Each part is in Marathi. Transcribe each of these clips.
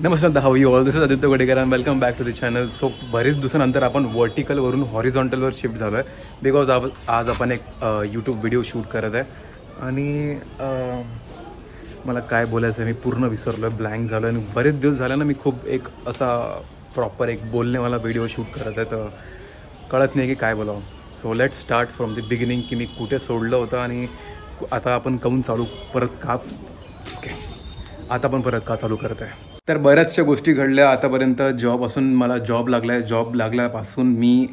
नमस्कार, how you all. This is Aditya Godekar and welcome back to the channel. So बरेच दिवसानंतर आपण वर्टिकलवरून हॉरिझॉन्टलवर शिफ्ट झालो आहे बिकॉज आज आपण एक यूट्यूब व्हिडिओ शूट करत आहे आणि मला काय बोलायचं आहे मी पूर्ण विसरलो आहे, ब्लँक झालो आहे. आणि बरेच दिवस झाले ना मी खूप एक असा प्रॉपर एक बोलणेवाला व्हिडिओ शूट करत आहे, तर कळत नाही की काय बोलावं. So let start from the beginning की मी कुठे सोडलं होतं आणि आता आपण काहून चालू परत का आता पण परत का चालू करत आहे. तर बऱ्याचशा गोष्टी घडल्या आतापर्यंत. जॉबपासून मला जॉब लागला आहे. जॉब लागल्यापासून मी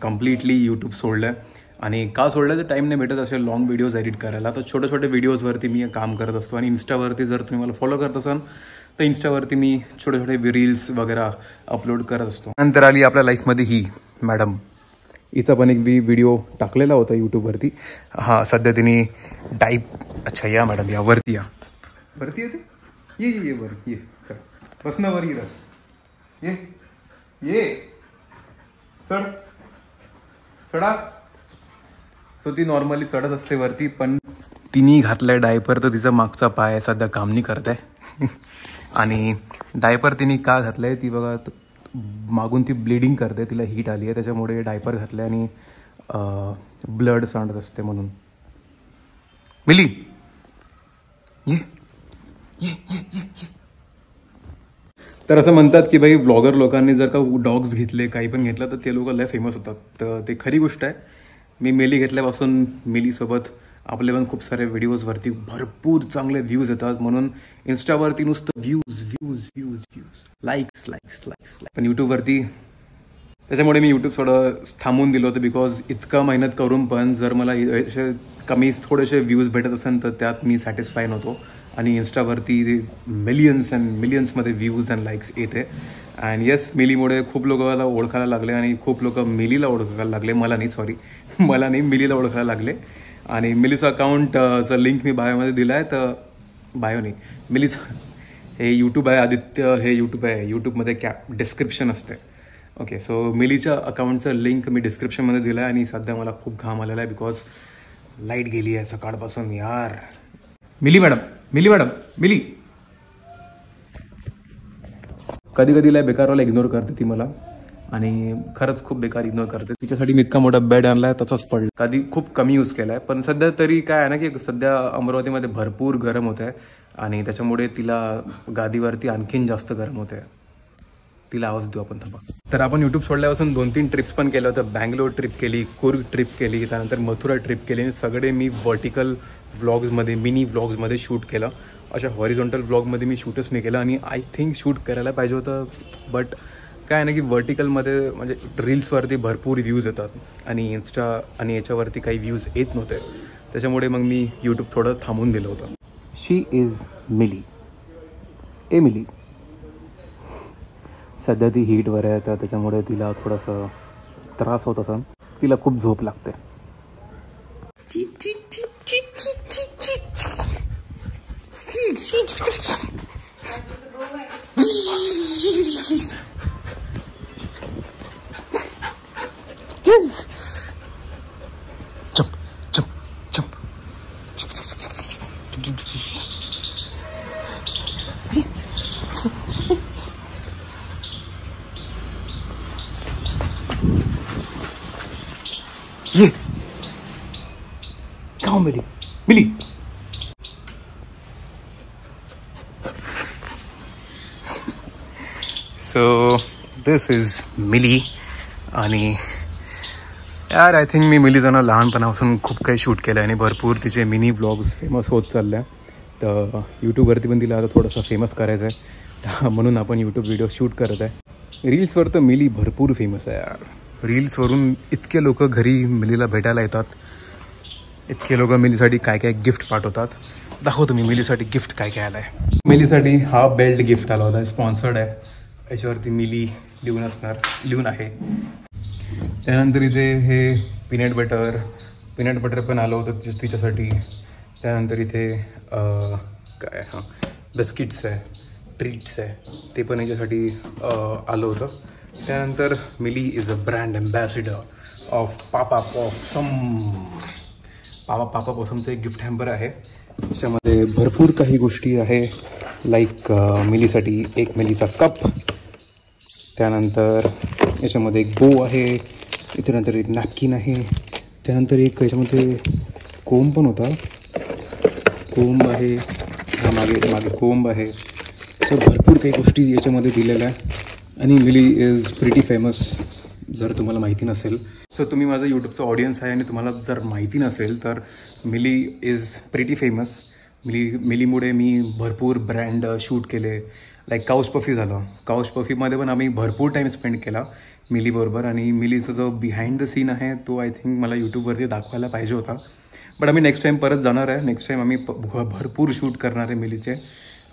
कम्प्लिटली यूट्यूब सोडलं आहे. आणि का सोडलं तर टाईम नाही भेटत असे लॉंग व्हिडिओज एडिट करायला. तर छोटे छोटे व्हिडिओजवरती मी काम करत असतो. आणि इन्स्टावरती जर तुम्ही मला फॉलो करत असाल तर इन्स्टावरती मी छोटे छोटे रील्स वगैरे अपलोड करत असतो. नंतर आली आपल्या लाईफमध्ये ही मॅडम. हिचा पण एक व्हिडिओ टाकलेला होता यूट्यूबवरती. हां, सध्या तिने अच्छा या मॅडम या वरती येते ये वर ये चल बसना वर ये रस ये चढा. सो ती नॉर्मली चढत असते वरती, पण तिने घातलाय डायपर तर तिचा मागचा पाय सध्या काम नाही करत आहे. आणि डायपर तिने का घातलाय ती बघा, मागून ती ब्लिडिंग करते, तिला हीट आली आहे त्याच्यामुळे डायपर घातलं आणि ब्लड सांडत असते म्हणून. मिली ये. तर असं म्हणतात की भाई व्लॉगर लोकांनी जर का डॉग्स घेतले काही पण घेतलं तर ते लोक लय फेमस होतात. तर ते खरी गोष्ट आहे. मी मिली घेतल्यापासून मिलीसोबत आपले पण खूप सारे व्हिडिओजवरती भरपूर चांगले व्ह्यूज येतात. म्हणून इन्स्टावरती नुसतं व्ह्यूज लाईक्स. पण यूट्यूबवरती त्याच्यामुळे मी यूट्यूब थोडं थांबून दिलं होतं बिकॉज इतकं मेहनत करून पण जर मला थोडेसे व्ह्यूज भेटत असेल तर त्यात मी सॅटिस्फाय नव्हतो. आणि इन्स्टावरती मिलियन्स अँड मिलियन्समध्ये व्ह्यूज अँड लाईक्स येते. अँड येस, मिलीमुळे खूप लोकांना ओळखायला लागले आणि खूप लोक मिलीला ओळखायला लागले. मला नाही मिलीला ओळखायला लागले. आणि मिलीचं अकाउंटचं लिंक मी बायोमध्ये दिलं आहे. तर बायो नाही, मिलीचं हे यूट्यूब आहे, आदित्य हे यूट्यूब आहे. यूट्यूबमध्ये डिस्क्रिप्शन असते. ओके, सो मिलीच्या अकाउंटचं लिंक मी डिस्क्रिप्शनमध्ये दिलं आहे. आणि सध्या मला खूप घाम आलेला आहे बिकॉज लाईट गेली आहे सकाळपासून यार. मिली मॅडम कधी लय बेकारवाला इग्नोर करते ती मला. आणि खरंच खूप बेकार इग्नोर करते. तिच्यासाठी मी इतका मोठा बेड आणलाय तसंच पडलं. कधी खूप कमी यूज केलाय, पण सध्या तरी काय आहे ना की सध्या अमरावतीमध्ये भरपूर गरम होत आहे आणि त्याच्यामुळे तिला गादीवरती आणखीन जास्त गरम होत आहे. तिला आवाज देऊ आपण, थांबा. तर आपण यूट्यूब सोडल्यापासून 2-3 ट्रिप्स पण केलं होतं. बँगलोर ट्रिप केली, कुर्ग ट्रिप केली, त्यानंतर मथुरा ट्रिप केली. सगळे मी व्हर्टिकल व्लॉग्समध्ये मिनी व्लॉग्समध्ये शूट केलं. अशा हॉरिझॉन्टल व्लॉगमध्ये मी शूटच नाही केलं. आणि आय थिंक शूट करायला पाहिजे होतं, बट काय आहे ना की व्हर्टिकलमध्ये म्हणजे रील्सवरती भरपूर व्ह्यूज येतात आणि इन्स्टा आणि याच्यावरती काही व्ह्यूज येत नव्हते. त्याच्यामुळे मग मी यूट्यूब थोडं थांबून दिलं होतं. शी इज मिली. मिली सध्या ती हीटवर आहे तर त्याच्यामुळे तिला थोडंसं त्रास होत असेल. तिला खूप झोप लागते. ये कहाँ मिली. So this is Mili. आणि यार आय थिंक मी मिलीचं लहानपणापासून खूप काही शूट केलं आहे आणि भरपूर तिचे मिनी ब्लॉग्स फेमस होत चालले. तर यूट्यूबवरती पण तिला आता थोडंसं फेमस करायचं आहे म्हणून आपण यूट्यूब व्हिडिओ शूट करत आहे. रील्सवर तर मिली भरपूर फेमस आहे यार. रील्सवरून इतके लोक घरी मिलीला भेटायला येतात. इतके लोक मिलीसाठी काय काय गिफ्ट पाठवतात. दाखवतो मी मिलीसाठी गिफ्ट काय काय आलं आहे. मिलीसाठी हा बेल्ट गिफ्ट आला होता, स्पॉन्सर्ड आहे. याच्यावरती मिली लिहून आहे. त्यानंतर इथे हे पीनट बटर पण आलं होतं तिच्यासाठी. त्यानंतर इथे काय बिस्किट्स आहे, ट्रीट्स आहे, ते पण याच्यासाठी आलं होतं. त्यानंतर Milly is a brand ambassador of Papa पॉसमचं एक गिफ्ट हॅम्पर आहे. त्याच्यामध्ये भरपूर काही गोष्टी आहे लाईक मिलीसाठी एक मिलीचा कप, त्यानंतर याच्यामध्ये एक बो आहे, त्यानंतर एक नॅपकिन आहे, त्यानंतर एक याच्यामध्ये कोंब पण होता, कोंब आहे, मागे मागे कोंब आहे. सो भरपूर काही गोष्टी याच्यामध्ये दिलेल्या आहे. आणि मिली इज प्रिटी फेमस, जर तुम्हाला माहिती नसेल. सो तुम्ही माझं यूट्यूबचं ऑडियन्स आहे आणि तुम्हाला जर माहिती नसेल तर मिली इज प्रिटी फेमस. मिलीमुळे मी भरपूर ब्रँड शूट केले. लाईक काउच पफी झालं, काउच पफीमध्ये पण आम्ही भरपूर टाईम स्पेंड केला मिलीबरोबर. आणि मिलीचा जो बिहाइंड द सीन आहे तो आय थिंक मला यूट्यूबवरती दाखवायला पाहिजे होता. बट आम्ही नेक्स्ट टाईम परत जाणार आहे. नेक्स्ट टाईम आम्ही भरपूर शूट करणार आहे मिलीचे.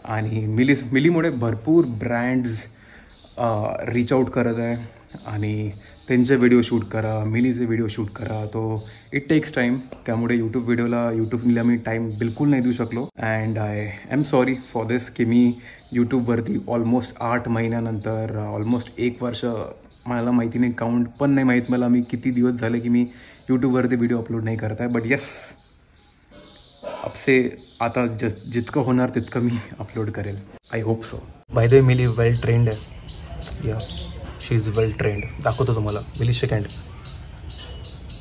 आणि मिलीमुळे भरपूर ब्रँड्स रीच आउट करत आहे आणि त्यांचे व्हिडिओ शूट करा, मिलीचे व्हिडिओ शूट करा. तो इट टेक्स टाईम. त्यामुळे यूट्यूबला मी टाईम बिलकुल नाही देऊ शकलो. And I am sorry for this की मी यूट्यूबवरती ऑलमोस्ट 8 महिन्यानंतर ऑलमोस्ट 1 वर्ष, मला माहिती नाही, काउंट पण नाही माहीत मला मी किती दिवस झाले की मी यूट्यूबवरती व्हिडिओ अपलोड नाही करत आहे. बट येस, आपसे आता जितकं होणार तितकं मी अपलोड करेल. I hope so. By the way Milly well trained आहे. Yeah, she is well trained. दाखवतो तुम्हाला. Milly shake hand,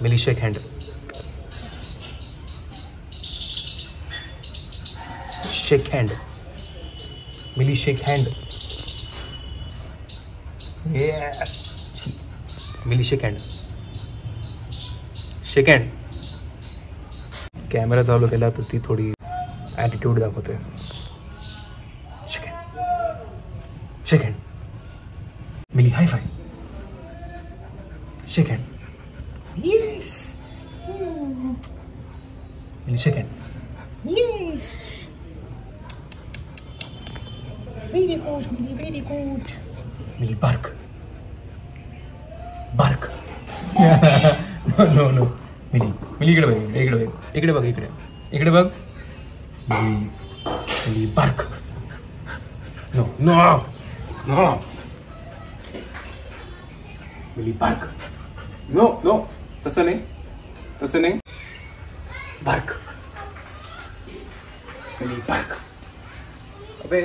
Milly shake hand, shake hand, Milly shake hand. Milly shake hand, shake hand. Camera चालू केला तर ती थोडी ॲटिट्यूड दाखवते. Shake hand, shake hand. Milly high five, shake hand. Yes. Milly shake hand. Yes. Very good Milly, very good. Milly bark, bark. No no. Milly इकडे बघ, इकडे बघ, इकडे बघ, इकडे बघ. Milly bark. No no no. Milly bark. No no, तसं नाही, तसं नाही. बार्क. Milly bark. अबे,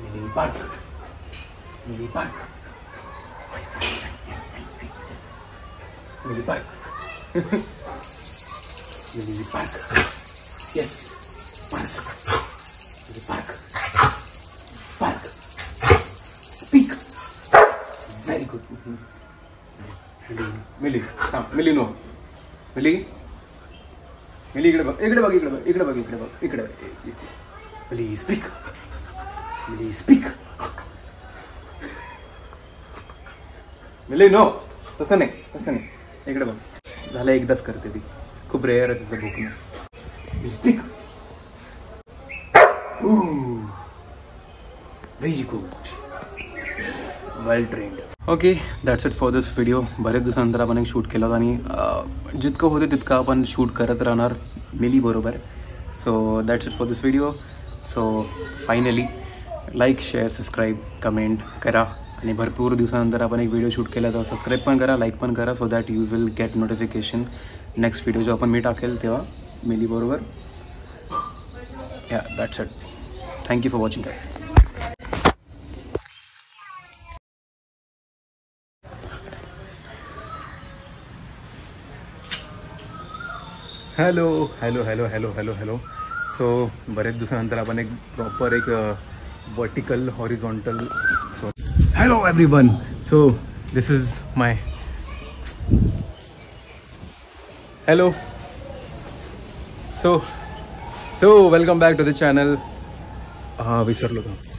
Milly bark, Milly bark, Milly bark. Milly bark. Yes, bark. Milly bark, bark. Speak. Very good. Milly थांब. Milly no. मिली, मिली इकडे बघ, इकडे बघ, इकडे बघ, इकडे बघ, इकडे बघ, इकडे. Mili speak, Mili speak. Mili no, तसं नाही, तसं नाही. इकडे बघ. झालं, एकदाच करते ती. खूप रेअर आहे तिचं भूकणं. Speak. Very good, well trained. Okay, that's it for this video. बरेच दिवसानंतर आपण एक शूट केलं होतं आणि जितकं होतं तितकं आपण शूट करत राहणार मिली बरोबर. So that's it for this video. So finally like, share, subscribe, comment करा. आणि भरपूर दिवसानंतर आपण एक व्हिडिओ शूट केला तर सबस्क्राईब पण करा, लाईक पण करा, so that you will get notification next video जो आपण मी टाकेल तेव्हा मिली बरोबर. या, that's it. Thank you for watching guys. Hello hello hello hello hello hello. So बरेच दिवसानंतर आपण एक प्रॉपर एक vertical horizontal. So hello everyone, so this is my hello, so welcome back to the channel. विसरलो का.